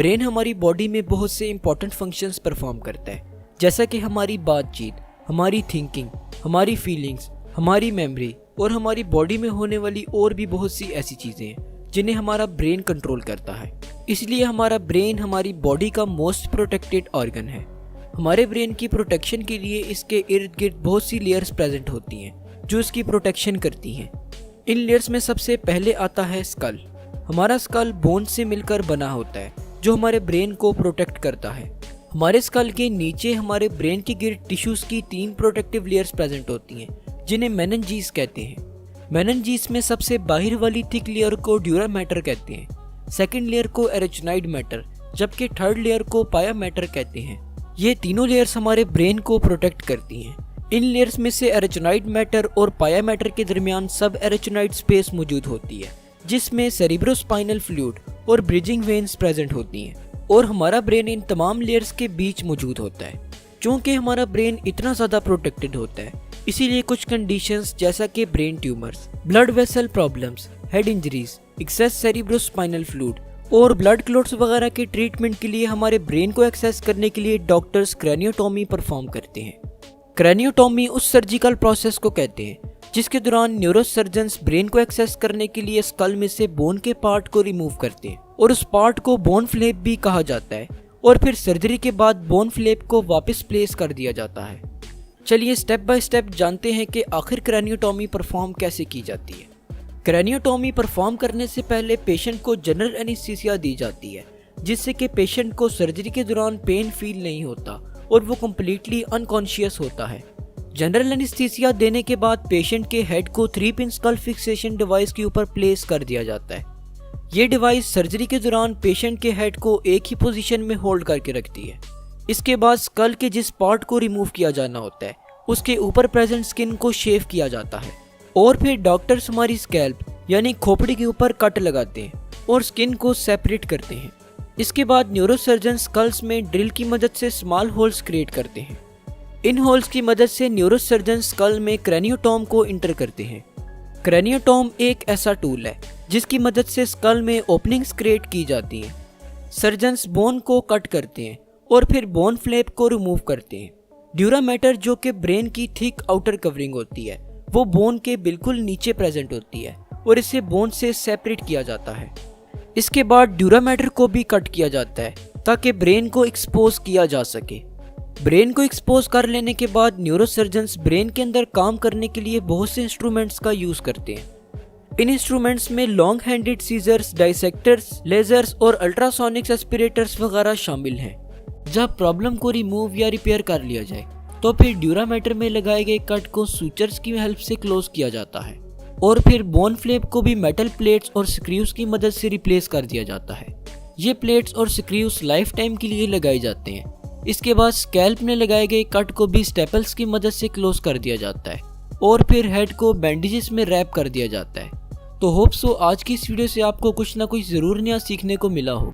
Brain हमारी body में बहुत से इंपॉर्टेंट फंक्शंस परफॉर्म करता है, जैसा कि हमारी बातचीत, हमारी थिंकिंग, हमारी फीलिंग्स, हमारी मेमोरी और हमारी बॉडी में होने वाली और भी बहुत सी ऐसी चीज़ें हैं जिन्हें हमारा ब्रेन कंट्रोल करता है। इसलिए हमारा ब्रेन हमारी बॉडी का मोस्ट प्रोटेक्टेड ऑर्गन है। हमारे ब्रेन की प्रोटेक्शन के लिए इसके इर्द गिर्द बहुत सी लेयर्स प्रेजेंट होती हैं जो इसकी प्रोटेक्शन करती हैं। इन लेयर्स में सबसे पहले आता है स्कल। हमारा स्कल बोन से मिलकर बना होता है जो हमारे ब्रेन को प्रोटेक्ट करता है। हमारे स्कल के नीचे हमारे ब्रेन के गिर्द टिश्यूज की 3 प्रोटेक्टिव लेयर्स प्रेजेंट होती हैं जिन्हें मेनिन्जीज कहते हैं। मेनिन्जीज में सबसे बाहर वाली थिक लेयर को ड्यूरा मैटर कहते हैं, सेकेंड लेयर को एरेचिनॉइड मैटर, जबकि थर्ड लेयर को पाया मैटर कहते हैं। ये तीनों लेयर्स हमारे ब्रेन को प्रोटेक्ट करती हैं। इन लेयर्स में से एरेचिनॉइड मैटर और पाया मैटर के दरमियान सब एरेचिनॉइड स्पेस मौजूद होती है जिसमें सेरिब्रोस्पाइनल फ्लूइड और ब्रिजिंग वेन्स प्रेजेंट होती हैं और हमारा ब्रेन इन तमाम लेयर्स के बीच मौजूद होता है। चूँकि हमारा ब्रेन इतना ज़्यादा प्रोटेक्टेड होता है, इसीलिए कुछ कंडीशंस जैसा कि brain tumours, blood vessel problems, head injuries, excess cerebrospinal fluid और ब्लड क्लॉट्स वगैरह के ट्रीटमेंट के लिए हमारे ब्रेन को एक्सेस करने के लिए डॉक्टर्स क्रैनियोटॉमी परफॉर्म करते हैं। क्रैनियोटॉमी उस सर्जिकल प्रोसेस को कहते हैं जिसके दौरान न्यूरोसर्जन्स ब्रेन को एक्सेस करने के लिए स्कल में से बोन के पार्ट को रिमूव करते हैं और उस पार्ट को बोन फ्लैप भी कहा जाता है और फिर सर्जरी के बाद बोन फ्लैप को वापस प्लेस कर दिया जाता है। चलिए स्टेप बाय स्टेप जानते हैं कि आखिर क्रैनियोटॉमी परफॉर्म कैसे की जाती है। क्रैनियोटॉमी परफॉर्म करने से पहले पेशेंट को जनरल एनेस्थीसिया दी जाती है जिससे कि पेशेंट को सर्जरी के दौरान पेन फील नहीं होता और वो कम्प्लीटली अनकॉन्शियस होता है। जनरल एनेस्थीसिया देने के बाद पेशेंट के हेड को 3-पिन स्कल फिक्सेशन डिवाइस के ऊपर प्लेस कर दिया जाता है। ये डिवाइस सर्जरी के दौरान पेशेंट के हेड को एक ही पोजीशन में होल्ड करके रखती है। इसके बाद स्कल के जिस पार्ट को रिमूव किया जाना होता है उसके ऊपर प्रेजेंट स्किन को शेव किया जाता है और फिर डॉक्टर्स हमारी स्कैल्प यानी खोपड़ी के ऊपर कट लगाते हैं और स्किन को सेपरेट करते हैं। इसके बाद न्यूरोसर्जन स्कल्स में ड्रिल की मदद से स्मॉल होल्स क्रिएट करते हैं। इन होल्स की मदद से न्यूरोसर्जन स्कल में क्रैनियोटॉम को इंटर करते हैं। क्रैनियोटॉम एक ऐसा टूल है जिसकी मदद से स्कल में ओपनिंग्स क्रिएट की जाती हैं। सर्जन्स बोन को कट करते हैं और फिर बोन फ्लैप को रिमूव करते हैं। ड्यूरा मैटर जो कि ब्रेन की थिक आउटर कवरिंग होती है वो बोन के बिल्कुल नीचे प्रेजेंट होती है और इसे बोन से सेपरेट किया जाता है। इसके बाद ड्यूरा मैटर को भी कट किया जाता है ताकि ब्रेन को एक्सपोज किया जा सके। ब्रेन को एक्सपोज कर लेने के बाद न्यूरोसर्जन्स ब्रेन के अंदर काम करने के लिए बहुत से इंस्ट्रूमेंट्स का यूज करते हैं। इन इंस्ट्रूमेंट्स में लॉन्ग हैंडेड सीजर्स, डाइसेक्टर्स, लेजर्स और अल्ट्रासोनिक्स एस्पिरेटर्स वगैरह शामिल हैं। जब प्रॉब्लम को रिमूव या रिपेयर कर लिया जाए तो फिर ड्यूरा मैटर में लगाए गए कट को सूचर्स की हेल्प से क्लोज किया जाता है और फिर बोन फ्लैप को भी मेटल प्लेट्स और स्क्रूज की मदद से रिप्लेस कर दिया जाता है। ये प्लेट्स और स्क्रूज लाइफ टाइम के लिए लगाए जाते हैं। इसके बाद स्कैल्प में लगाए गए कट को भी स्टेपल्स की मदद से क्लोज कर दिया जाता है और फिर हेड को बैंडेजेस में रैप कर दिया जाता है। तो होप सो आज की इस वीडियो से आपको कुछ ना कुछ जरूर नया सीखने को मिला हो।